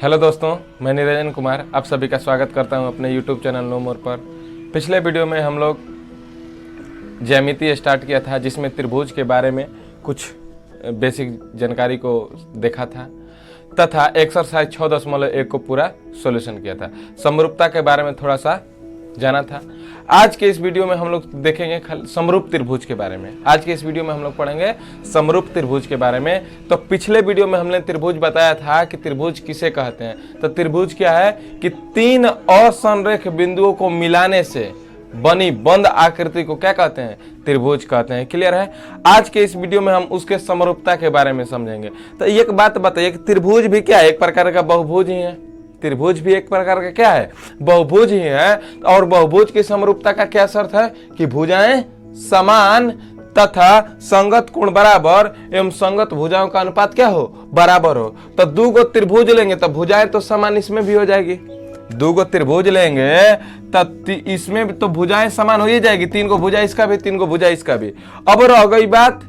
Hello दोस्तों, मैं निरंजन कुमार आप सभी का स्वागत करता हूं अपने YouTube चैनल नो मोर पर। पिछले वीडियो में हम लोग ज्यामिति स्टार्ट किया था, जिसमें त्रिभुज के बारे में कुछ बेसिक जानकारी को देखा था तथा एक्सरसाइज 6.1 को पूरा सॉल्यूशन किया था। समरूपता के बारे में थोड़ा सा जाना था। आज के इस वीडियो में हम लोग देखेंगे समरूप त्रिभुज के बारे में। आज के इस वीडियो में हम लोग पढ़ेंगे समरूप त्रिभुज के बारे में। तो पिछले वीडियो में हमने त्रिभुज बताया था कि त्रिभुज किसे कहते हैं। तो त्रिभुज क्या है कि तीन असंरेख बिंदुओं को मिलाने से बनी बंद आकृति को क्या कहते हैं? त्रिभुज कहते हैं। क्लियर है? आज के इस वीडियो में हम उसके समरूपता के बारे में समझेंगे। तो एक बात बताइए कि त्रिभुज भी क्या है? एक प्रकार का बहुभुज ही है। त्रिभुज भी एक प्रकार का क्या है? बहुभुज ही है। और बहुभुज की समरूपता का क्या शर्त है कि भुजाएं समान तथा संगत कोण बराबर एवं संगत भुजाओं का अनुपात क्या हो? बराबर हो। तो दो गो त्रिभुज लेंगे तो भुजाएं तो समान इसमें भी हो जाएगी। दो गो त्रिभुज लेंगे तब इसमें तो भुजाएं समान हो ही जाएगी। तीन को भुजा इसका भी, तीन को भुजा इसका भी। अब रह गई बात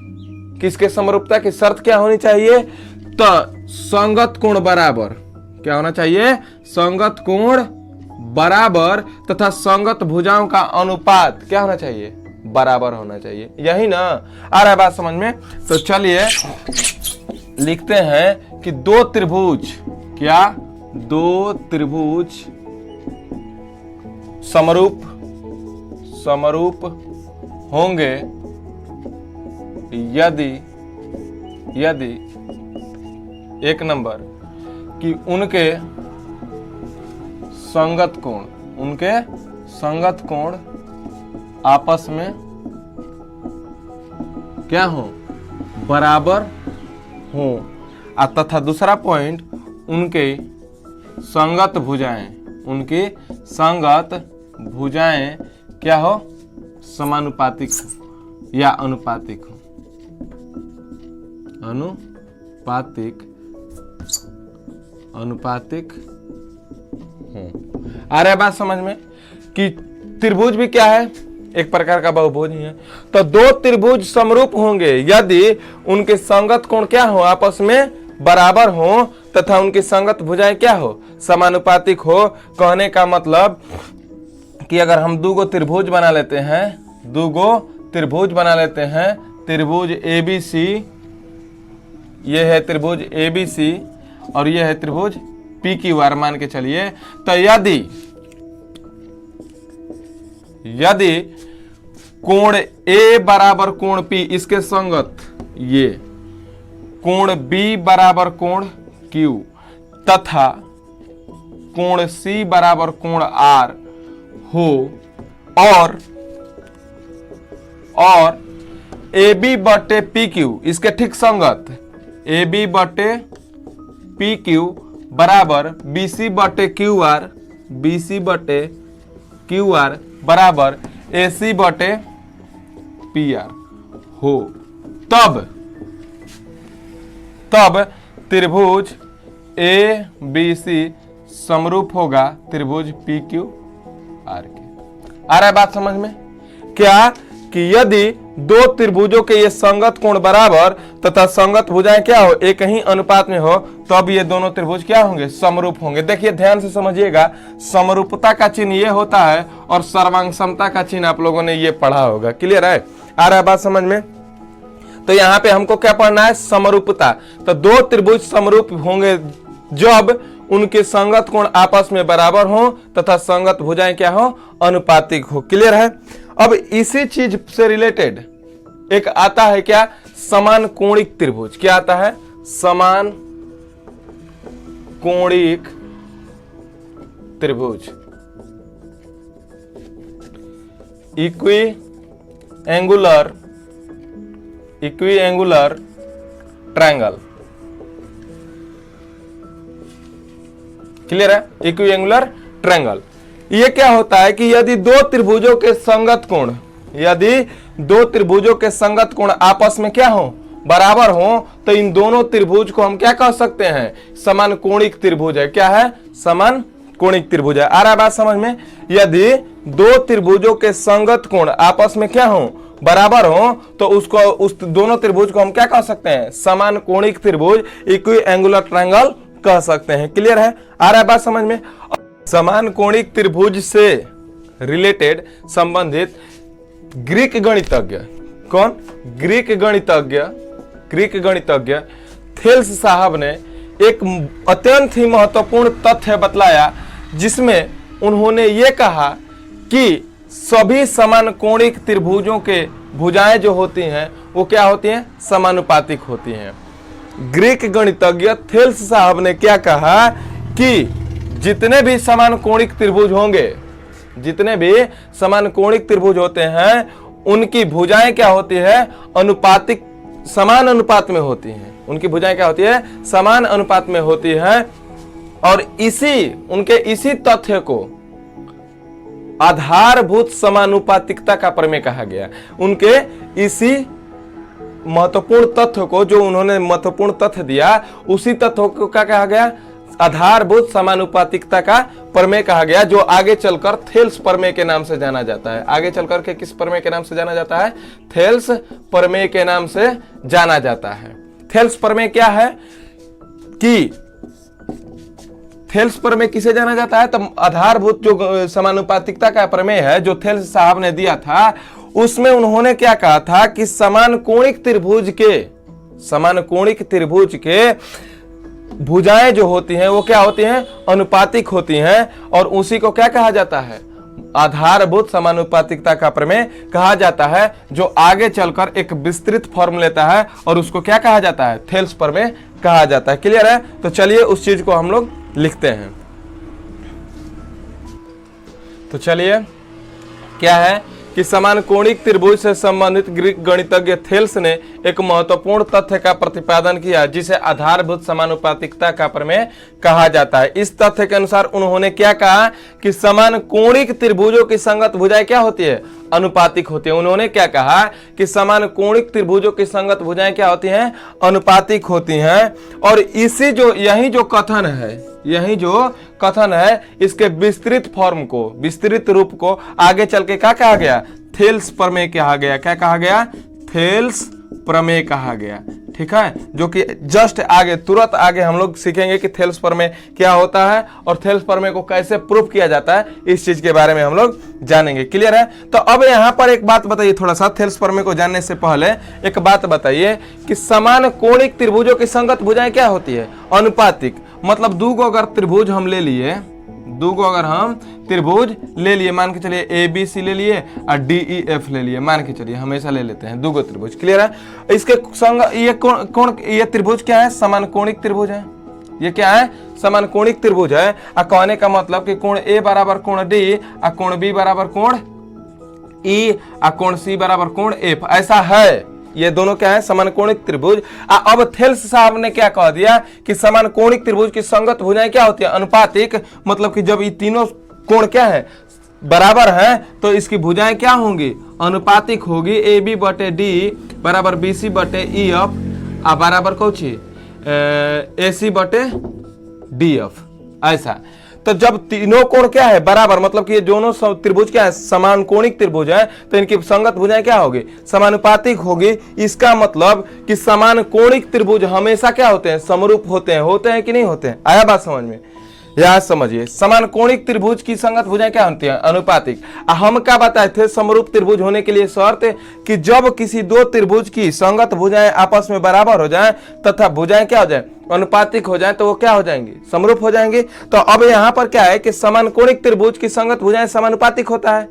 किसके समरूपता की शर्त क्या होनी चाहिए? तो संगत कोण बराबर क्या होना चाहिए? संगत कोण बराबर तथा संगत भुजाओं का अनुपात क्या होना चाहिए? बराबर होना चाहिए। यही ना आ रहा है बात समझ में? तो चलिए लिखते हैं कि दो त्रिभुज क्या? दो त्रिभुज समरूप होंगे यदि एक नंबर कि उनके संगत कोण आपस में क्या हो? बराबर हो। तथा दूसरा पॉइंट उनके संगत भुजाएं क्या हो? समानुपातिक हो या अनुपातिक हो। अनुपातिक हो। आ रहा है बात समझ में कि त्रिभुज भी क्या है? एक प्रकार का बहुभुज ही है। तो दो त्रिभुज समरूप होंगे यदि उनके संगत कोण क्या हो? आपस में बराबर हो तथा उनकी संगत भुजाएं क्या हो? समानुपातिक हो। कहने का मतलब कि अगर हम दो गो त्रिभुज बना लेते हैं, त्रिभुज ABC, ये है त्रिभुज ABC और यह है त्रिभुज PQR मान के चलिए। तो यदि कोण A बराबर कोण P इसके संगत, ये कोण B बराबर कोण Q तथा कोण C बराबर कोण R हो और AB बटे PQ इसके ठीक संगत, AB बटे PQ बराबर BC बटे QR बराबर AC बटे PR हो, तब त्रिभुज ABC समरूप होगा त्रिभुज PQR के। आ रहा है बात समझ में? क्या कि यदि दो त्रिभुजों के ये संगत कोण बराबर तथा संगत भुजाएं क्या हो? एक ही अनुपात में हो, तब ये दोनों त्रिभुज क्या होंगे? समरूप होंगे। देखिए ध्यान से समझिएगा, समरूपता का चिन्ह ये होता है और सर्वांग समता का चिन्ह आप लोगों ने ये पढ़ा होगा। क्लियर है? आ रहा है बात समझ में? तो यहाँ पे हमको क्या पढ़ना है? समरूपता। तो दो त्रिभुज समरूप होंगे जब उनके संगत कोण आपस में बराबर हो तथा संगत भुजाएं क्या हो? अनुपातिक हो। क्लियर है? अब इसी चीज से रिलेटेड एक आता है क्या? समान कोणिक त्रिभुज। क्या आता है? समान कोणिक त्रिभुज, इक्वी एंगुलर ट्रायंगल। क्लियर है? Equi angular triangle. ये क्या होता है कि यदि दो त्रिभुजों के संगत कोण आपस में क्या हो? बराबर हो, तो इन दोनों त्रिभुज को हम क्या कह सकते हैं? समान कोणिक त्रिभुज है। क्या है? समान कोणिक त्रिभुज है। आ रहा है बात समझ में? यदि दो त्रिभुजों के संगत कोण आपस में क्या हो? बराबर हो, तो उस दोनों त्रिभुज को हम क्या कह सकते हैं? समान कोणिक त्रिभुज, इक्वी एंगुलर ट्रायंगल कह सकते हैं। क्लियर है, आ रहा है बात समझ में। समान कोणिक त्रिभुज से रिलेटेड संबंधित ग्रीक गणितज्ञ, कौन? ग्रीक गणितज्ञ थेल्स साहब ने एक अत्यंत ही महत्वपूर्ण तथ्य बतलाया, जिसमें उन्होंने ये कहा कि सभी समान कोणिक त्रिभुजों के भुजाएं जो होती हैं वो क्या होती हैं? समानुपातिक होती हैं। ग्रीक गणितज्ञ थेल्स साहब ने क्या कहा कि जितने भी समान कोणिक त्रिभुज होंगे, जितने भी समान कोणिक त्रिभुज होते हैं, उनकी भुजाएं क्या होती है? अनुपातिक, समान अनुपात में होती हैं। उनकी भुजाएं क्या होती है? समान अनुपात में होती है। और उनके इसी तथ्य को आधारभूत समानुपातिकता का प्रमेय कहा गया। उनके इसी महत्वपूर्ण तथ्य को, जो उन्होंने महत्वपूर्ण तथ्य दिया, उसी तथ्य को क्या कहा गया? आधारभूत समानुपातिकता का प्रमेय कहा गया, जो आगे चलकर थेल्स प्रमेय के नाम से जाना जाता है। आगे चलकर के किस प्रमेय के नाम से जाना जाता है? थेल्स प्रमेय के नाम से जाना जाता है। थेल्स प्रमेय क्या है कि थेल्स प्रमेय किसे जाना जाता है? तो आधारभूत जो समानुपातिकता का प्रमेय है जो थेल्स साहब ने दिया था, उसमें उन्होंने क्या कहा था कि समान कोणिक त्रिभुज के भुजाएं जो होती हैं वो क्या होती हैं? अनुपातिक होती हैं। और उसी को क्या कहा जाता है? आधारभूत समानुपातिकता का प्रमेय कहा जाता है, जो आगे चलकर एक विस्तृत फॉर्म लेता है और उसको क्या कहा जाता है? थेल्स प्रमेय कहा जाता है। क्लियर है? तो चलिए उस चीज को हम लोग लिखते हैं। तो चलिए, क्या है कि समान कोणिक त्रिभुज से संबंधित ग्रीक गणितज्ञ थेल्स ने एक महत्वपूर्ण तथ्य का प्रतिपादन किया, जिसे आधारभूत समानुपातिकता का प्रमेय कहा जाता है। इस तथ्य के अनुसार उन्होंने क्या कहा कि समान कोणिक त्रिभुजों की संगत भुजाएं क्या होती है? अनुपातिक होती है। उन्होंने क्या कहा कि समान कोणिक त्रिभुजों की संगत भुजाएं क्या होती हैं? अनुपातिक होती हैं। और यही जो कथन है, इसके विस्तृत फॉर्म को, विस्तृत रूप को आगे चल के क्या कहा गया? थेल्स प्रमेय कहा गया। क्या कहा गया? थेल्स प्रमेय कहा गया। ठीक है, जो कि जस्ट आगे, तुरंत आगे हम लोग सीखेंगे कि थेल्स प्रमेय क्या होता है और थेल्स प्रमेय को कैसे प्रूफ किया जाता है, इस चीज के बारे में हम लोग जानेंगे। क्लियर है? तो अब यहाँ पर एक बात बताइए, थोड़ा सा थेल्स प्रमेय को जानने से पहले एक बात बताइए कि समान कोणिक त्रिभुजों की संगत भुजाएं क्या होती है? अनुपातिक। मतलब दूगो अगर त्रिभुज हम ले लिए, मान के चलिए ABC ले लिए और DEF ले लिए, मान के चलिए, हमेशा ले लेते हैं दूगो त्रिभुज। क्लियर है? इसके संग ये त्रिभुज क्या है? समान कोणिक त्रिभुज है। ये क्या है? समान कोणिक त्रिभुज है। कहने का मतलब कि कोण A बराबर कोण D और कोण B बराबर कोण E और कोण C बराबर कोण F, ऐसा है। ये दोनों क्या है? समान कोणिक त्रिभुज। अब थेल्स साहब ने क्या कह दिया कि समान कोणिक त्रिभुज की संगत भुजाएं क्या होती है? अनुपातिक। मतलब कि जब ये तीनों कोण क्या है? बराबर है, तो इसकी भुजाएं क्या होंगी? अनुपातिक होगी। AB बटे D बराबर BC बटे EF और बराबर कौची? AC बटे DF, ऐसा। तो जब तीनों कोण क्या है? बराबर, मतलब कि ये दोनों त्रिभुज क्या है? समान कोणिक त्रिभुज है, तो इनकी संगत भुजाएं क्या होगी? समानुपातिक होगी। इसका मतलब कि समान कोणिक त्रिभुज हमेशा क्या होते हैं? समरूप होते हैं कि नहीं होते हैं? आया बात समझ में? यहां समझिए, समान कोणिक त्रिभुज की संगत भुजाएं क्या होती हैं? अनुपातिक। हम क्या बताए थे? समरूप त्रिभुज होने के लिए शर्त कि जब किसी दो त्रिभुज की संगत भुजाएं आपस में बराबर हो जाएं तथा भुजाएं क्या हो जाए? अनुपातिक हो जाए, तो वो क्या हो जाएंगी? समरूप हो जाएंगी। तो अब यहाँ पर क्या है कि समान कोणिक त्रिभुज की संगत भुजाएं समानुपातिक होता है।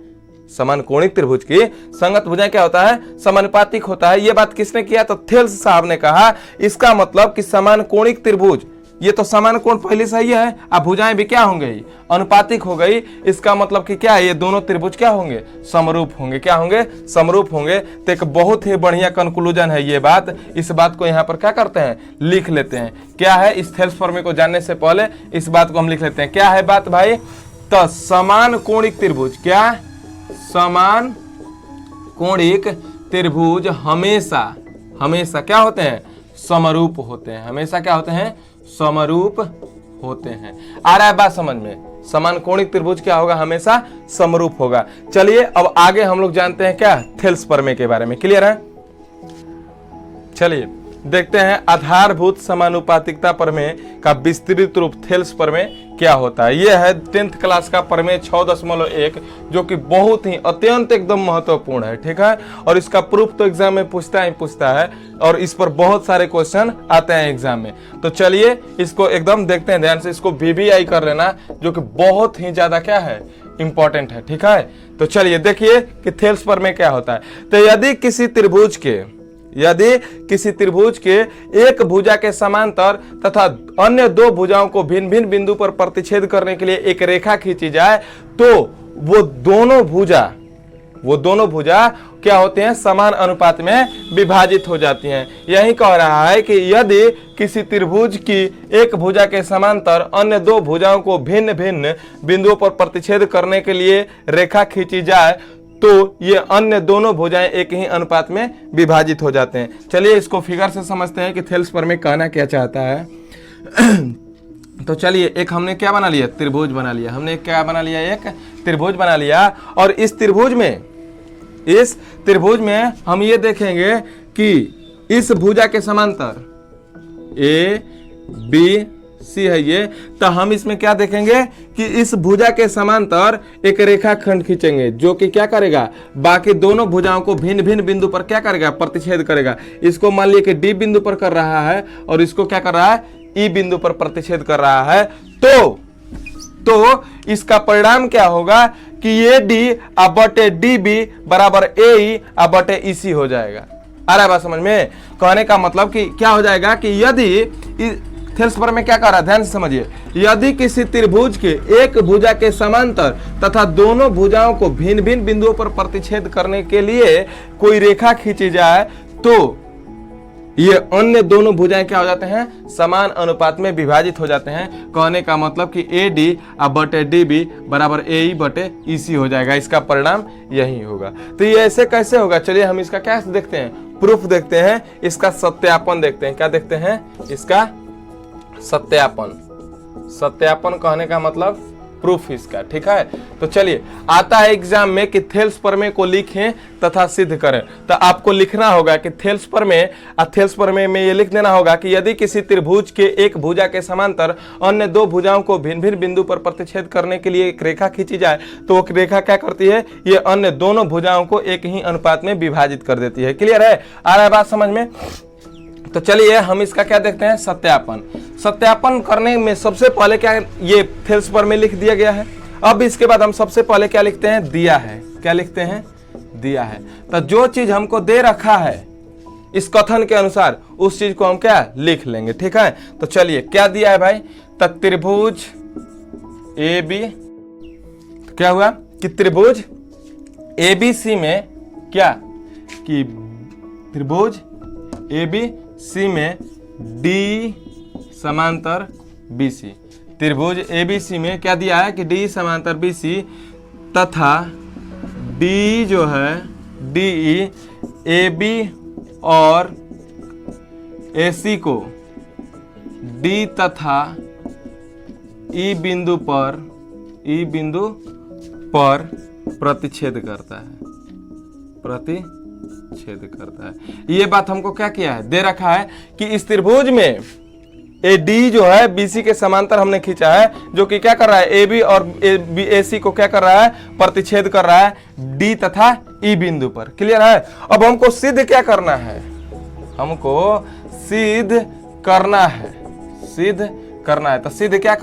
समान कोणिक त्रिभुज की संगत भुजाएं क्या होता है? समानुपातिक होता है। ये बात किसने किया? तो थेल्स साहब ने कहा। इसका मतलब कि समान कोणिक त्रिभुज, ये तो समान कोण पहले से ही है, अब भुजाएं भी क्या होंगे? अनुपातिक हो गई। इसका मतलब कि क्या है? ये दोनों त्रिभुज क्या होंगे? समरूप होंगे। क्या होंगे? समरूप होंगे। तो एक बहुत ही बढ़िया कंक्लूजन है ये बात। इस बात को यहाँ पर क्या करते हैं? लिख लेते हैं। क्या है? इस थेल्स प्रमेय को जानने से पहले इस बात को हम लिख लेते हैं। क्या है बात भाई? तो समान कोणिक त्रिभुज, क्या? समान कोणिक त्रिभुज हमेशा क्या होते हैं? समरूप होते हैं। हमेशा क्या होते हैं? समरूप होते हैं। आ रहा है बात समझ में? समान कोणिक त्रिभुज क्या होगा? हमेशा समरूप होगा। चलिए अब आगे हम लोग जानते हैं क्या? थेल्स प्रमेय के बारे में। क्लियर है? चलिए देखते हैं आधारभूत समानुपातिकता प्रमेय का विस्तृत रूप थेल्स प्रमेय क्या होता है। यह है 10th क्लास का प्रमेय 6.1 जो कि बहुत ही अत्यंत एकदम महत्वपूर्ण है, ठीक है। और इसका प्रूफ तो एग्जाम में पूछता है और इस पर बहुत सारे क्वेश्चन आते हैं एग्जाम में। तो चलिए इसको एकदम देखते हैं ध्यान से, इसको VBI कर लेना जो कि बहुत ही ज्यादा क्या है, इंपॉर्टेंट है, ठीक है। तो चलिए देखिए कि थेल्स प्रमेय क्या होता है। तो यदि किसी त्रिभुज के एक भुजा के समांतर तथा अन्य दो भुजाओं को भिन्न भिन्न बिंदु पर प्रतिच्छेद करने के लिए एक रेखा खींची जाए तो वो दोनों भुजा क्या होते हैं, समान अनुपात में विभाजित हो जाती हैं। यही कह रहा है कि यदि किसी त्रिभुज की एक भुजा के समांतर अन्य दो भुजाओं को भिन्न भिन्न बिंदुओं पर प्रतिच्छेद करने के लिए रेखा खींची जाए तो ये अन्य दोनों भुजाएं एक ही अनुपात में विभाजित हो जाते हैं। चलिए इसको फिगर से समझते हैं कि थेल्स प्रमेय कहना क्या चाहता है। तो चलिए एक हमने क्या बना लिया, त्रिभुज बना लिया। हमने क्या बना लिया, एक त्रिभुज बना लिया। और इस त्रिभुज में हम ये देखेंगे कि इस भुजा के समांतर ABC है ये, तो हम इसमें क्या देखेंगे कि इस भुजा के समांतर एक रेखाखंड खींचेंगे जो कि क्या करेगा, बाकी दोनों भुजाओं को भिन्न भिन्न बिंदु पर क्या करेगा, प्रतिच्छेद करेगा। इसको मान लिया कि D बिंदु पर कर रहा है और इसको क्या कर रहा है, E बिंदु पर प्रतिच्छेद कर रहा है। तो इसका परिणाम क्या होगा कि ये D बटे DB बराबर AE बटे EC हो जाएगा। आ रहा है बात समझ में? कहने का मतलब कि क्या हो जाएगा कि यदि थेल्स प्रमेय क्या कर रहा है, ध्यान से समझिए। यदि किसी त्रिभुज के एक भुजा के समांतर तथा दोनों भुजाओं को भिन्न भिन्न बिंदुओं पर प्रतिच्छेद करने के लिए कोई रेखा खींची जाए तो ये अन्य दोनों भुजाएं क्या हो जाते हैं, समान अनुपात में विभाजित हो जाते हैं। कहने का मतलब कि AD बटे DB बराबर AE बटे EC हो जाएगा। इसका परिणाम यही होगा। तो ये ऐसे कैसे होगा, चलिए हम इसका क्या देखते हैं, प्रूफ देखते हैं, इसका सत्यापन देखते हैं। क्या देखते हैं, इसका सत्यापन कहने का मतलब प्रूफ इसका, ठीक है। तो चलिए आता है एग्जाम में कि थेल्स प्रमेय को लिखें तथा सिद्ध करें। तो आपको लिखना होगा कि थेल्स प्रमेय में ये लिख देना होगा कि यदि किसी त्रिभुज के एक भुजा के समांतर अन्य दो भुजाओं को भिन्न भिन्न बिंदु पर प्रतिच्छेद करने के लिए एक रेखा खींची जाए तो वो रेखा क्या करती है, ये अन्य दोनों भुजाओं को एक ही अनुपात में विभाजित कर देती है। क्लियर है, आ रहा है बात समझ में? तो चलिए हम इसका क्या देखते हैं, सत्यापन करने में सबसे पहले क्या ये थेल्स प्रमेय लिख दिया गया है। अब इसके बाद हम सबसे पहले क्या लिखते हैं, दिया है। क्या लिखते हैं, दिया है। तो जो चीज हमको दे रखा है इस कथन के अनुसार उस चीज को हम क्या लिख लेंगे, ठीक है। तो चलिए क्या दिया है भाई, तो त्रिभुज AB, तो क्या हुआ कि त्रिभुज ABC में क्या कि त्रिभुज ABC में D समांतर BC, त्रिभुज ABC में क्या दिया है कि D समांतर BC तथा D जो है DE AB और AC को D तथा E बिंदु पर प्रतिच्छेद करता है। ये बात हमको क्या किया है, दे रखा है कि इस त्रिभुज में AD जो है BC के समांतर हमने खींचा है, जो कि क्या कर रहा है, AB और AC को क्या कर रहा है, प्रतिच्छेद कर रहा है D तथा E बिंदु पर। क्लियर है। अब हमको सिद्ध क्या करना है, हमको सिद्ध करना है। तो सिद्ध क्या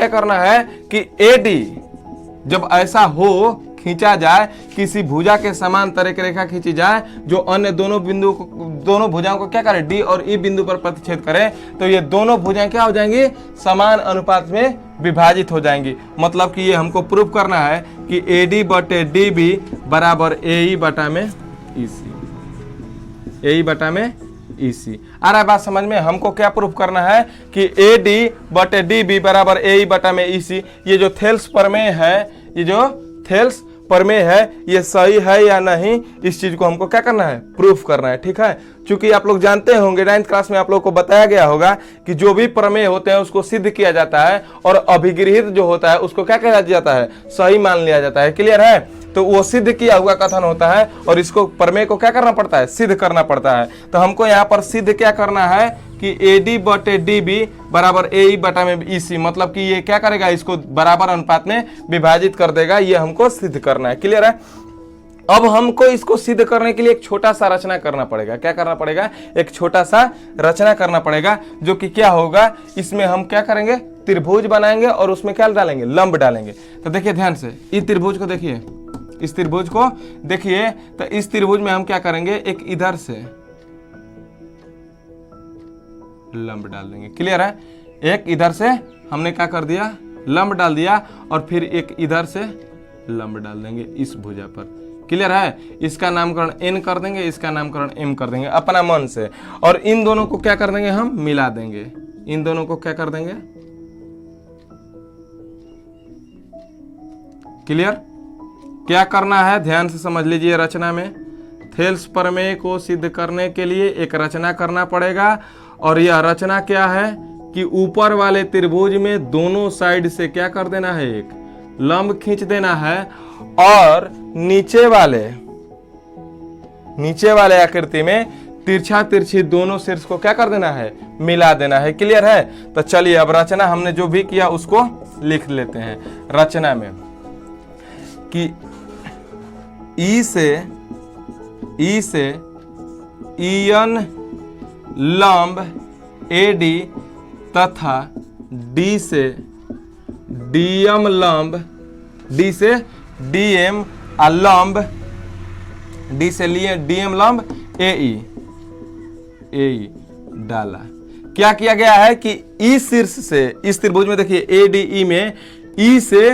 करना है कि AD जब ऐसा हो, खींचा जाए, किसी भुजा के समांतर एक रेखा खींची जाए जो अन्य दोनों भुजाओं को क्या करे, D और E बिंदु पर प्रतिच्छेद करे, तो ये दोनों भुजाएं क्या हो जाएंगी, समान अनुपात में विभाजित हो जाएंगी। मतलब कि ये हमको प्रूफ करना है कि AD बटे DB बराबर AE बटा में EC। आ रहा है बात समझ में? हमको क्या प्रूफ करना है कि AD बटे DB बराबर AE बटा में EC। ये जो थेल्स प्रमेय है ये सही है या नहीं, इस चीज को हमको क्या करना है, प्रूफ करना है, ठीक है। क्योंकि आप लोग जानते होंगे 9th क्लास में आप लोग को बताया गया होगा कि जो भी प्रमेय होते हैं उसको सिद्ध किया जाता है और अभिगृहित जो होता है उसको क्या कहा जाता है, सही मान लिया जाता है। क्लियर है। तो वो सिद्ध किया हुआ कथन होता है और इसको प्रमेय को क्या करना पड़ता है, सिद्ध करना पड़ता है। तो हमको यहाँ पर सिद्ध क्या करना है कि AD बटे DB बराबर AE बटा में EC, मतलब कि ये क्या करेगा, इसको बराबर अनुपात में विभाजित कर देगा, ये हमको सिद्ध करना है। क्लियर है। अब हमको इसको सिद्ध करने के लिए एक छोटा सा रचना करना पड़ेगा। क्या करना पड़ेगा, एक छोटा सा रचना करना पड़ेगा, जो कि क्या होगा, इसमें हम क्या करेंगे, त्रिभुज बनाएंगे और उसमें क्या डालेंगे, लंब डालेंगे। तो देखिए ध्यान से, इस त्रिभुज को देखिए, इस त्रिभुज को देखिए, तो इस त्रिभुज में हम क्या करेंगे, एक इधर से लंब डाल देंगे। क्लियर है। एक इधर से हमने क्या कर दिया, लंब डाल दिया, और फिर एक इधर से लंब डाल देंगे इस भुजा पर। क्लियर है। इसका नामकरण N कर देंगे, इसका नामकरण M कर देंगे अपना मन से, और इन दोनों को क्या कर देंगे, हम मिला देंगे। इन दोनों को क्या कर देंगे, क्लियर। क्या करना है, ध्यान से समझ लीजिए। रचना में थेल्स प्रमेय को सिद्ध करने के लिए एक रचना करना पड़ेगा, और यह रचना क्या है कि ऊपर वाले त्रिभुज में दोनों साइड से क्या कर देना है, एक लंब खींच देना है, और नीचे वाले आकृति में तिरछा तिरछी दोनों शीर्ष को क्या कर देना है, मिला देना है। क्लियर है। तो चलिए अब रचना हमने जो भी किया उसको लिख लेते हैं। रचना में कि ई से EN लंब AD तथा D से DM लंब, D से DM लंब, D से लिए DM लंब AE डाला। क्या किया गया है कि E शीर्ष से, इस त्रिभुज में देखिए ADE में E से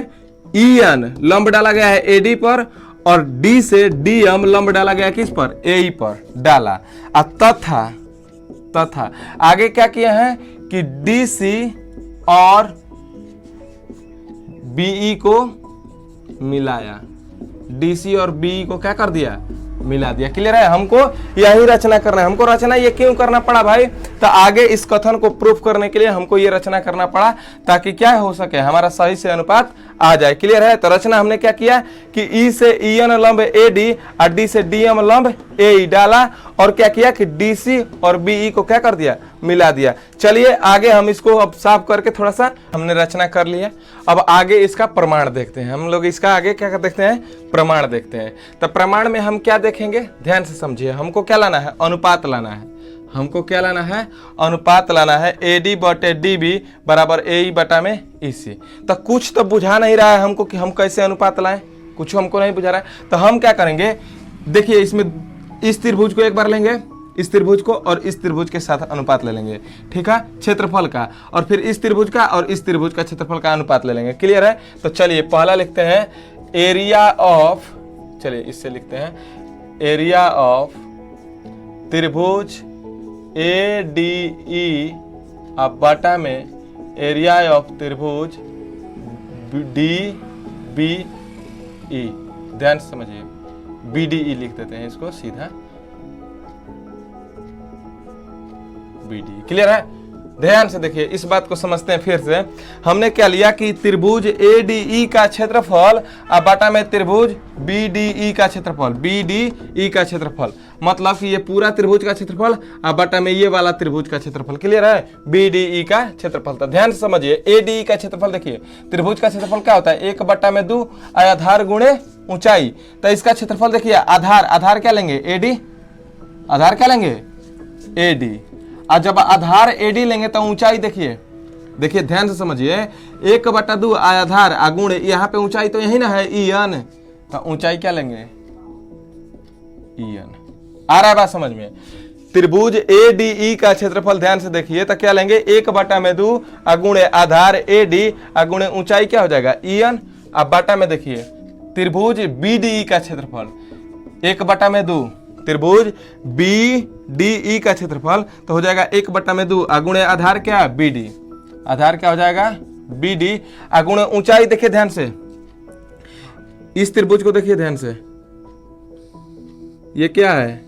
EN लंब डाला गया है AD पर, और D से DM लंब डाला गया किस पर, AE पर डाला। तथा आगे क्या किया है कि DC और BE को मिलाया, DC और BE को क्या कर दिया, मिला दिया। क्लियर है। हमको यही रचना करना है। हमको रचना ये क्यों करना पड़ा भाई, तो आगे इस कथन को प्रूफ करने के लिए हमको ये रचना करना पड़ा, ताकि क्या हो सके, हमारा सही से अनुपात आ जाए। क्लियर है। तो रचना हमने क्या किया कि E से EN लंब AD और D से DM लंब AE डाला, और क्या किया कि DC और BE को क्या कर दिया, मिला दिया। चलिए आगे हम इसको अब साफ करके थोड़ा सा हमने रचना कर लिया। अब आगे इसका प्रमाण देखते हैं। हम लोग इसका आगे क्या देखते हैं, प्रमाण देखते हैं। तो प्रमाण में हम क्या देखेंगे, ध्यान से समझिए। हमको क्या लाना है, अनुपात लाना है। हमको क्या लाना है, अनुपात लाना है। AD बटे DB बराबर AE बटा में EC। तो कुछ तो बुझा नहीं रहा है हमको कि हम कैसे अनुपात लाएं, कुछ हमको नहीं बुझा रहा है। तो हम क्या करेंगे, देखिए इसमें इस त्रिभुज को एक बार लेंगे, इस त्रिभुज को और इस त्रिभुज के साथ अनुपात ले लेंगे, ठीक है, क्षेत्रफल का, और फिर इस त्रिभुज का और इस त्रिभुज का क्षेत्रफल का अनुपात ले लेंगे। क्लियर है। तो चलिए पहला लिखते हैं एरिया ऑफ, चलिए इससे लिखते हैं एरिया ऑफ त्रिभुज ADE अब बटा में एरिया ऑफ त्रिभुज DBE। ध्यान से समझिए, BDE लिख देते हैं इसको सीधा, BDE। क्लियर है। ध्यान से देखिए, इस बात को समझते हैं फिर से। हमने क्या लिया कि त्रिभुज ADE का क्षेत्रफल अब बटा में त्रिभुज BDE का क्षेत्रफल, BDE का क्षेत्रफल, मतलब कि ये पूरा त्रिभुज का क्षेत्रफल अब बटा में ये वाला त्रिभुज का क्षेत्रफल। क्लियर है। BDE का क्षेत्रफल। तो ध्यान से समझिए, ADE का क्षेत्रफल देखिए, त्रिभुज का क्षेत्रफल क्या होता है, 1/2 आधार गुणे ऊंचाई। तो इसका क्षेत्रफल देखिए, आधार क्या लेंगे, AD, आधार क्या लेंगे, AD। और जब आधार AD लेंगे तो ऊंचाई देखिए ध्यान से समझिए, 1/2 आधार अगुण, यहाँ पे ऊंचाई तो यही ना है EN, तो ऊंचाई क्या लेंगे, EN। आ रहा है बात समझ में। त्रिभुज ADE का क्षेत्रफल ध्यान से देखिए, तो क्या लेंगे, 1/2 अगुण आधार AD अगुण ऊंचाई क्या हो जाएगा, EN। अब बटा में देखिए त्रिभुज BDE का क्षेत्रफल, 1/2 त्रिभुज BDE का क्षेत्रफल तो हो जाएगा 1/2 अगुणे आधार क्या, BD, आधार क्या हो जाएगा, BD अगुणे ऊंचाई। देखिए ध्यान से, इस त्रिभुज को देखिए ध्यान से, ये क्या है,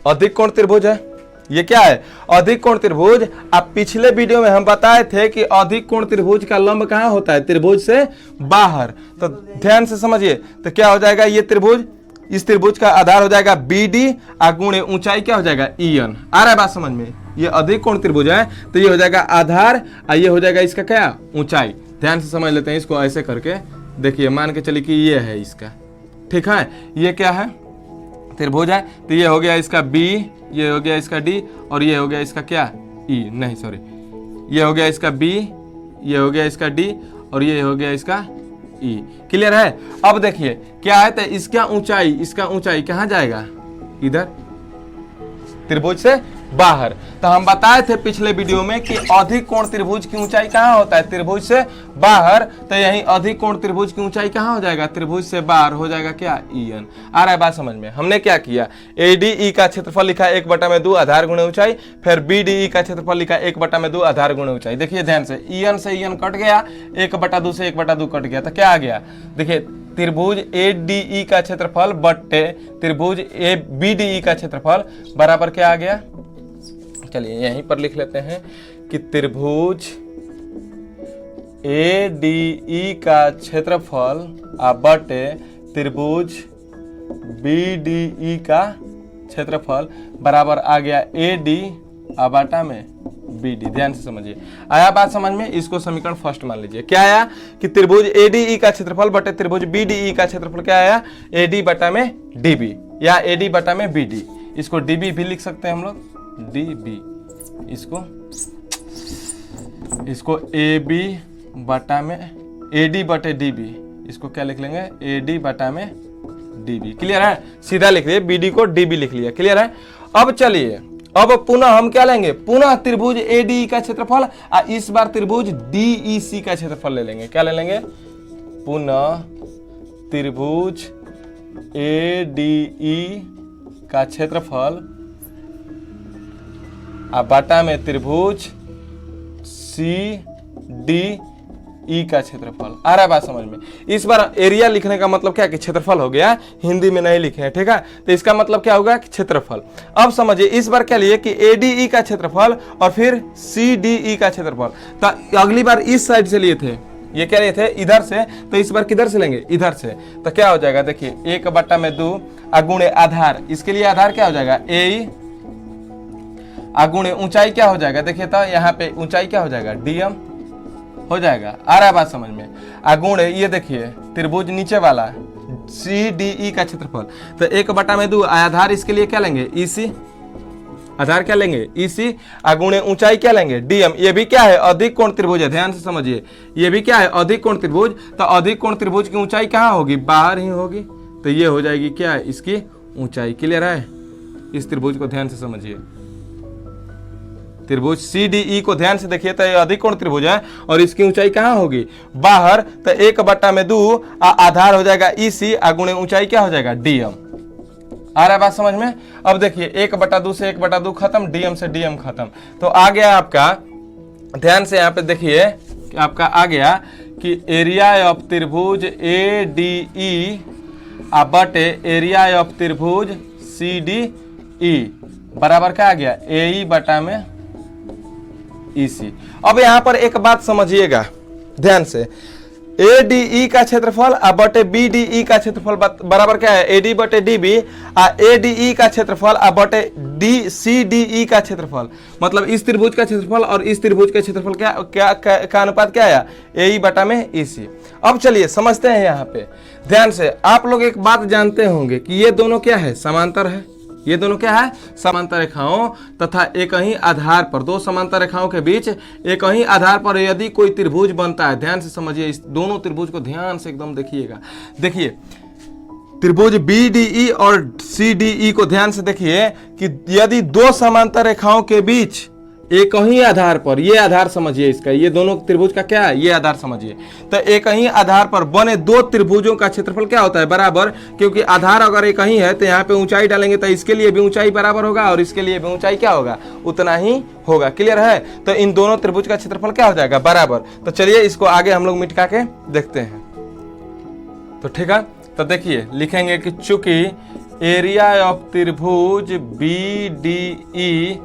अधिक कोण त्रिभुज है, ये क्या है? अधिक कोण त्रिभुज। अब पिछले वीडियो में हम बताए थे कि अधिक कोण त्रिभुज का लंब कहाँ होता है? त्रिभुज से बाहर। तो ध्यान से समझिए, तो क्या हो जाएगा? ये त्रिभुज, इस त्रिभुज का आधार हो जाएगा BD और गुणे ऊंचाई क्या हो जाएगा? EN। आ रहा है बात समझ में? ये अधिक कोण त्रिभुज है तो ये हो जाएगा आधार और ये हो जाएगा इसका क्या? ऊंचाई। ध्यान से समझ लेते हैं इसको ऐसे करके। देखिए मान के चलिए कि ये है इसका, ठीक है, ये क्या है? त्रिभुज है। तो ये हो गया इसका B, ये हो गया इसका D और ये हो गया इसका क्या? E, नहीं सॉरी, ये हो गया इसका B, ये हो गया इसका D और ये हो गया इसका E। क्लियर है? अब देखिए क्या है, तो इसका ऊंचाई कहाँ जाएगा? इधर, त्रिभुज से बाहर। तो हम बताए थे पिछले वीडियो में कि अधिक कोण त्रिभुज की ऊंचाई कहाँ होता है? त्रिभुज से बाहर। तो यही अधिक कोण त्रिभुज की ऊंचाई कहाँ हो जाएगा? त्रिभुज से बाहर हो जाएगा क्या? EN। आ रहा है बात समझ में? हमने क्या किया? ADE का क्षेत्रफल लिखा 1/2 आधार गुणे ऊंचाई, फिर BDE का क्षेत्रफल लिखा 1/2 आधार गुणे ऊंचाई। देखिए ध्यान से, EN से EN कट गया, 1/2 से 1/2 कट गया, तो क्या आ गया? देखिए त्रिभुज ADE का क्षेत्रफल बट्टे त्रिभुज BDE का क्षेत्रफल बराबर क्या आ गया? चलिए यहीं पर लिख लेते हैं कि त्रिभुज ADE का क्षेत्रफल बटे त्रिभुज BDE का क्षेत्रफल बराबर आ गया AD बटा में BD। ध्यान से समझिए, आया बात समझ में? इसको समीकरण फर्स्ट मान लीजिए। क्या आया कि त्रिभुज ADE का क्षेत्रफल बटे त्रिभुज BDE का क्षेत्रफल क्या आया? AD बटा में DB या AD बटा में BD। इसको DB भी लिख सकते हैं हम लोग, DB। इसको AB बटा में AD बटे DB, इसको क्या लिख लेंगे? AD बटा में DB। क्लियर है? सीधा लिख लिया, BD को DB लिख लिया। क्लियर है? अब चलिए, अब पुनः हम क्या लेंगे? पुनः त्रिभुज ADE का क्षेत्रफल और इस बार त्रिभुज DEC का क्षेत्रफल ले लेंगे। क्या ले लेंगे? पुनः त्रिभुज ADE का क्षेत्रफल बटा में त्रिभुज CDE का क्षेत्रफल। आ रहा है बात समझ में? इस बार एरिया लिखने का मतलब क्या कि क्षेत्रफल हो गया, हिंदी में नहीं लिखे हैं, ठीक है? तो इसका मतलब क्या होगा कि क्षेत्रफल। अब समझिए, इस बार क्या लिए कि ADE का क्षेत्रफल और फिर CDE का क्षेत्रफल। तो अगली बार इस साइड से लिए थे, ये क्या लिए थे? इधर से। तो इस बार किधर से लेंगे? इधर से। तो क्या हो जाएगा? देखिए 1/2 गुणे आधार, इसके लिए आधार क्या हो जाएगा? AE गुणे ऊंचाई क्या हो जाएगा? देखिए तो यहाँ पे ऊंचाई क्या हो जाएगा? DM हो जाएगा। आ रहा है बात समझ में? गुणे ये देखिए त्रिभुज नीचे वाला CDE का क्षेत्रफल, तो 1/2 आधार, इसके लिए क्या लेंगे? EC, आधार क्या लेंगे? EC गुणे ऊंचाई क्या लेंगे? DM। ये भी क्या है? अधिक कोण त्रिभुज है। ध्यान से समझिए, ये भी क्या है? अधिक कोण त्रिभुज। तो अधिक कोण त्रिभुज की ऊंचाई कहाँ होगी? बाहर ही होगी। तो ये हो जाएगी क्या है? इसकी ऊंचाई। क्लियर है? इस त्रिभुज को ध्यान से समझिए, त्रिभुज CDE को ध्यान से देखिए, तो ये अधिक कोण त्रिभुज है और इसकी ऊंचाई कहाँ होगी? बाहर। तो 1/2 आधार हो जाएगा EC गुणे ऊंचाई क्या हो जाएगा? DM। आ रहा है बात समझ में? अब देखिए 1/2 से 1/2 खत्म, DM से DM खत्म, तो आ गया आपका, ध्यान से यहाँ पे देखिए कि आपका आ गया कि एरिया ऑफ त्रिभुज ADE बटे एरिया ऑफ त्रिभुज CDE बराबर क्या आ गया? AE बटा में EC। अब यहां पर एक बात समझिएगा ध्यान से, ADE का क्षेत्रफल बटे BDE का क्षेत्रफल बराबर क्या है? AD बटे DB। ADE का क्षेत्रफल बटे CDE का क्षेत्रफल, मतलब इस त्रिभुज का क्षेत्रफल और इस त्रिभुज का क्षेत्रफल क्या का अनुपात क्या आया? AE बटा में EC। अब चलिए समझते हैं यहाँ पे ध्यान से। आप लोग एक बात जानते होंगे कि ये दोनों क्या है? समांतर है। ये दोनों क्या है? समांतर रेखाओं तथा एक ही आधार पर, दो समांतर रेखाओं के बीच एक ही आधार पर यदि कोई त्रिभुज बनता है, ध्यान से समझिए, इस दोनों त्रिभुज को ध्यान से एकदम देखिएगा। देखिए त्रिभुज BDE और CDE को ध्यान से देखिए कि यदि दो समांतर रेखाओं के बीच एक ही आधार पर, ये आधार समझिए इसका, ये दोनों त्रिभुज का क्या है? ये आधार समझिए। तो एक ही आधार पर बने दो त्रिभुजों का क्षेत्रफल क्या होता है? बराबर, क्योंकि आधार अगर एक ही है तो यहाँ पे ऊंचाई डालेंगे तो इसके लिए भी ऊंचाई बराबर होगा और इसके लिए भी ऊंचाई क्या होगा? उतना ही होगा। क्लियर है? तो इन दोनों त्रिभुज का क्षेत्रफल क्या हो जाएगा? बराबर। तो चलिए इसको आगे हम लोग मिटा के देखते हैं। तो ठीक है, तो देखिए लिखेंगे कि चूंकि एरिया ऑफ त्रिभुज BDE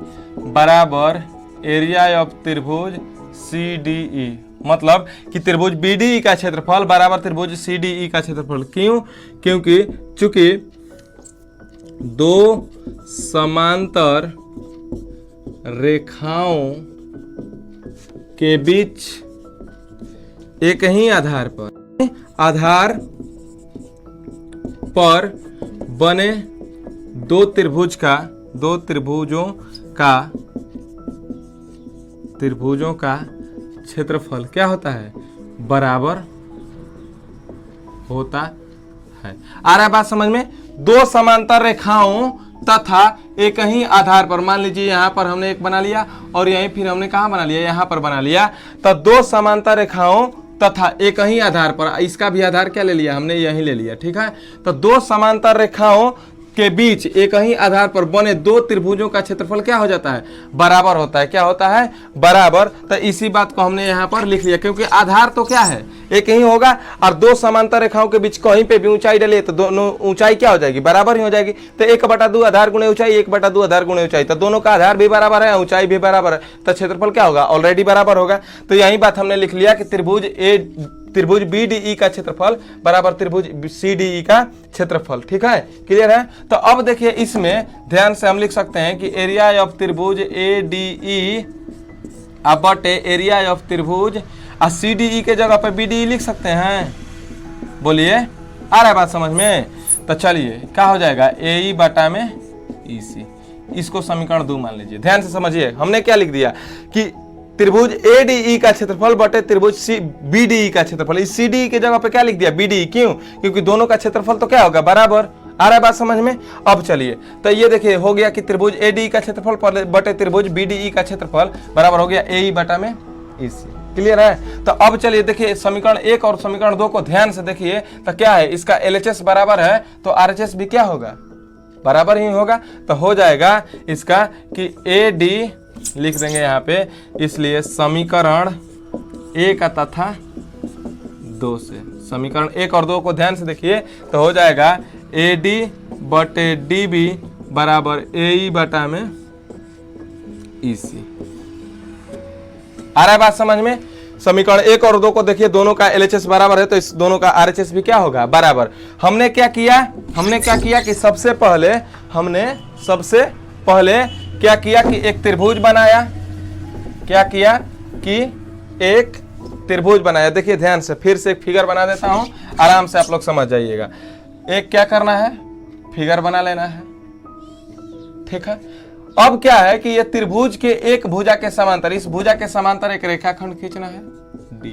बराबर एरिया ऑफ त्रिभुज CDE। मतलब कि त्रिभुज BDE का क्षेत्रफल बराबर त्रिभुज CDE का क्षेत्रफल। क्यों? क्योंकि चूंकि दो समांतर रेखाओं के बीच एक ही आधार पर बने दो त्रिभुजों का क्षेत्रफल क्या होता है? बराबर होता है। आ रहा है बात समझ में? दो समांतर रेखाओं तथा एक ही आधार पर, मान लीजिए यहाँ पर हमने एक बना लिया और यहीं फिर हमने कहाँ बना लिया? यहाँ पर बना लिया। तो दो समांतर रेखाओं तथा एक ही आधार पर, इसका भी आधार क्या ले लिया? हमने यहीं ले लिया। ठीक है, तो दो समांतर रेखाओं के बीच एक ही आधार पर बने दो त्रिभुजों का क्षेत्रफल क्या हो जाता है? बराबर होता है। क्या होता है? बराबर। तो इसी बात को हमने यहाँ पर लिख लिया, क्योंकि आधार तो क्या है? एक ही होगा, और दो समांतर रेखाओं के बीच कहीं पे भी ऊंचाई डालिए तो दोनों ऊंचाई क्या हो जाएगी? बराबर ही हो जाएगी। तो 1/2 आधार गुणे ऊंचाई, 1/2 आधार गुणे ऊंचाई, तो दोनों का आधार भी बराबर है, ऊंचाई भी बराबर है, तो क्षेत्रफल क्या होगा? ऑलरेडी बराबर होगा। तो यही बात हमने लिख लिया कि त्रिभुज BDE का क्षेत्रफल बराबर त्रिभुज CDE का क्षेत्रफल। ठीक है, क्लियर है? तो अब देखिए इसमें ध्यान से हम लिख सकते हैं कि एरिया ऑफ त्रिभुज ADE बटे एरिया ऑफ त्रिभुज CDE के जगह पर BDE लिख सकते हैं। बोलिए, आ रहा है बात समझ में? तो चलिए क्या हो जाएगा? AE बटा में EC। इसको समीकरण 2 मान लीजिए। ध्यान से समझिए, हमने क्या लिख दिया कि त्रिभुज ADE का क्षेत्रफल बटे त्रिभुज BDE का क्षेत्रफल। इस CDE के जगह पे क्या लिख दिया? BDE। क्यों? क्योंकि दोनों का क्षेत्रफल तो क्या होगा? बराबर। आ रहा है बात समझ में? अब चलिए, तो ये देखिए हो गया कि त्रिभुज ADE का क्षेत्रफल बटे त्रिभुज BDE का क्षेत्रफल बराबर हो गया AE बटा में EC। क्लियर है? तो अब चलिए देखिए समीकरण 1 और समीकरण 2 को ध्यान से देखिए। तो क्या है? इसका LHS बराबर है तो RHS भी क्या होगा? बराबर ही होगा। तो हो जाएगा इसका कि AD लिख देंगे यहाँ पे, इसलिए समीकरण 1 तथा 2 से, समीकरण 1 और 2 को ध्यान से देखिए तो हो जाएगा AD बटे DB बराबर AE बटा में EC। आ रहा है बात समझ में? समीकरण 1 और 2 को देखिए, दोनों का LHS बराबर है तो इस दोनों का RHS भी क्या होगा? बराबर। हमने क्या किया कि सबसे पहले क्या किया कि एक त्रिभुज बनाया। क्या किया कि एक त्रिभुज बनाया। देखिए ध्यान से, फिर से एक फिगर बना देता हूं, आराम से आप लोग समझ जाइएगा। एक क्या करना है? फिगर बना लेना है। ठीक है, अब क्या है कि ये त्रिभुज के एक भुजा के समांतर, इस भुजा के समांतर एक रेखाखंड खींचना है D,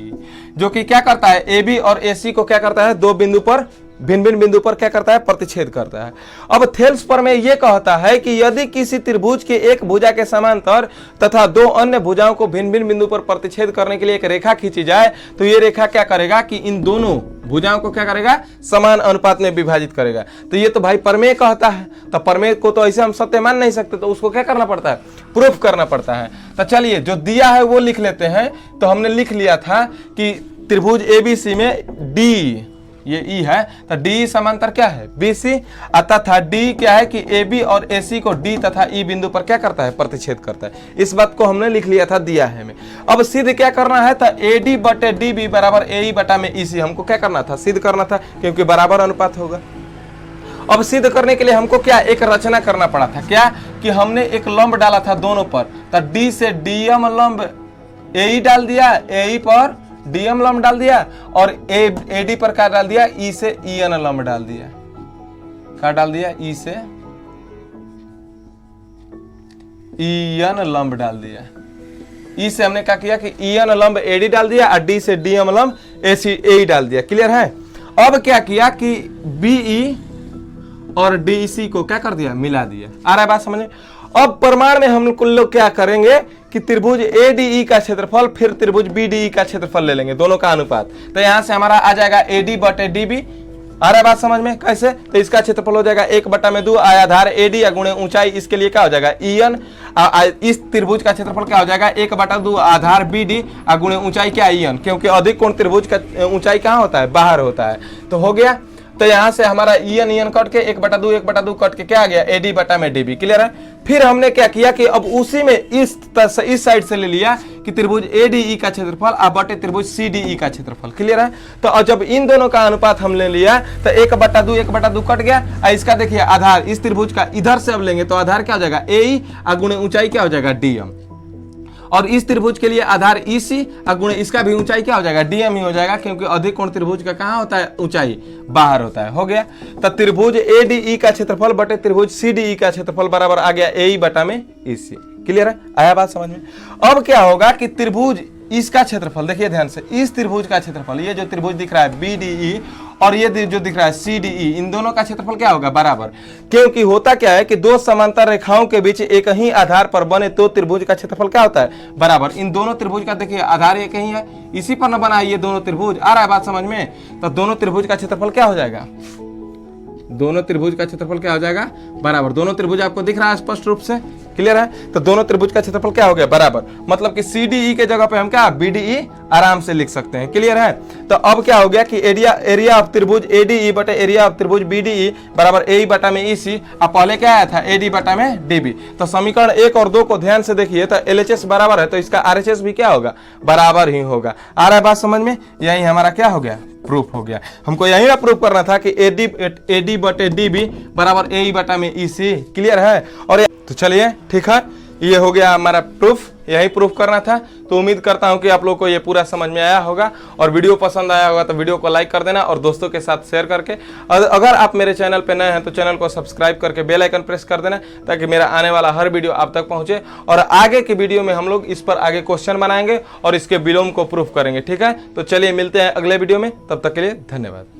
जो कि क्या करता है? AB और AC को क्या करता है? दो बिंदु पर, भिन्न बिंदु पर क्या करता है? प्रतिच्छेद करता है। अब थेल्स प्रमेय ये कहता है कि यदि किसी त्रिभुज के एक भुजा के समांतर तथा दो अन्य भुजाओं को भिन्न बिंदु पर प्रतिच्छेद करने के लिए एक रेखा खींची जाए तो ये रेखा क्या करेगा कि इन दोनों भुजाओं को क्या करेगा? समान अनुपात में विभाजित करेगा। तो ये तो भाई प्रमेय कहता है, तो प्रमेय को तो ऐसे हम सत्य मान नहीं सकते, तो उसको क्या करना पड़ता है? प्रूफ करना पड़ता है। तो चलिए जो दिया है वो लिख लेते हैं। तो हमने लिख लिया था कि त्रिभुज ABC में D, ये E है, तो D समांतर क्या है? BC, तथा D क्या है कि AB और AC को D तथा E बिंदु पर क्या करता है? प्रतिच्छेद करता है। इस बात को हमने लिख लिया था, दिया है हमें। अब सिद्ध क्या करना है? तो AD बटे DB बराबर AE बटा में EC हमको क्या करना था? सिद्ध करना था, क्योंकि बराबर अनुपात होगा। अब सिद्ध करने के लिए हमको क्या? एक रचना करना पड़ा था। क्या? कि हमने एक लंब डाला था दोनों पर, तो D से DM लंब AE डाल दिया, AE पर DM लंब डाल दिया, और AD पर क्या डाल दिया? E से EN लंब डाल दिया। क्या डाल दिया? E से EN लंब डाल दिया। E से हमने क्या किया कि EN लंब AD डाल दिया और D से DM लंब AE डाल दिया। क्लियर है? अब क्या किया कि BE और DEC को क्या कर दिया? मिला दिया। आ रहा है बात समझ में? अब प्रमाण में हम लोग क्या करेंगे कि त्रिभुज ADE का क्षेत्रफल फिर त्रिभुज BDE का क्षेत्रफल ले लेंगे, दोनों का अनुपात। तो यहां से हमारा आ जाएगा AD बटे DB। आ रहा है बात समझ में? कैसे? तो इसका क्षेत्रफल हो जाएगा 1/2 आधार AD गुणे ऊंचाई, इसके लिए क्या हो जाएगा? EN। इस त्रिभुज का क्षेत्रफल क्या हो जाएगा? 1/2 आधार BD गुणे ऊंचाई क्या? EN, क्योंकि अधिक कोण त्रिभुज का ऊंचाई कहाँ होता है? बाहर होता है। तो हो गया। तो यहाँ से हमारा EN कट के 1/2 कट के क्या आ गया, AD बटा में DB। क्लियर है। फिर हमने क्या किया कि अब उसी में इस साइड से ले लिया कि त्रिभुज ADE का क्षेत्रफल अब बटे त्रिभुज CDE का क्षेत्रफल। क्लियर है। तो जब इन दोनों का अनुपात हम ले लिया तो 1/2 कट गया। इसका देखिए आधार इस त्रिभुज का इधर से अब लेंगे तो आधार क्या हो जाएगा, AE गुणे ऊंचाई क्या हो जाएगा, DM। और इस त्रिभुज के लिए आधार EC गुणे इसका भी ऊंचाई क्या हो जाएगा, DM ही हो जाएगा, क्योंकि अधिक कोण त्रिभुज का कहाँ होता है, ऊंचाई बाहर होता है। हो गया। तो त्रिभुज ADE का क्षेत्रफल बटे त्रिभुज CDE का क्षेत्रफल बराबर आ गया AE बटा में EC। क्लियर है, आया बात समझ में। अब क्या होगा कि त्रिभुज इसका क्षेत्रफल देखिए ध्यान से, इस त्रिभुज का क्षेत्रफल, ये जो त्रिभुज दिख रहा है BDE और ये जो दिख रहा है CDE, इन दोनों का क्षेत्रफल क्या होगा, बराबर। क्योंकि होता क्या है कि दो समांतर रेखाओं के बीच एक ही आधार पर बने तो त्रिभुज का क्षेत्रफल क्या होता है, बराबर। इन दोनों त्रिभुज का देखिए आधार एक ही है, इसी पर न बना है ये दोनों त्रिभुज। आ रहा है बात समझ में। तो दोनों त्रिभुज का क्षेत्रफल क्या हो जाएगा, दोनों त्रिभुज का क्षेत्रफल क्या हो जाएगा, बराबर। दोनों त्रिभुज आपको दिख रहा है स्पष्ट रूप से। क्लियर है। तो दोनों त्रिभुज का क्षेत्रफल क्या हो गया, बराबर। मतलब कि CDE के जगह पे हम क्या BDE आराम से लिख सकते हैं। क्लियर है। तो अब क्या हो गया कि एरिया ऑफ त्रिभुज ADE बटे एरिया ऑफ त्रिभुज BDE बराबर AE बटा में EC। अब पहले क्या आया था, AD बटा में DB। तो समीकरण 1 और 2 को ध्यान से देखिए तो LHS बराबर है तो इसका RHS भी क्या होगा, बराबर ही होगा। आ रहा है बात समझ में। यही हमारा क्या हो गया, प्रूफ हो गया। हमको यही ना प्रूफ करना था कि AD बटे DB बराबर AE बटा में EC। क्लियर है। और तो चलिए ठीक है, ये हो गया हमारा प्रूफ, यही प्रूफ करना था। तो उम्मीद करता हूं कि आप लोग को ये पूरा समझ में आया होगा और वीडियो पसंद आया होगा तो वीडियो को लाइक कर देना और दोस्तों के साथ शेयर करके। अगर आप मेरे चैनल पे नए हैं तो चैनल को सब्सक्राइब करके बेल आइकन प्रेस कर देना ताकि मेरा आने वाला हर वीडियो आप तक पहुंचे। और आगे की वीडियो में हम लोग इस पर आगे क्वेश्चन बनाएंगे और इसके विलोम को प्रूफ करेंगे। ठीक है। तो चलिए मिलते हैं अगले वीडियो में, तब तक के लिए धन्यवाद।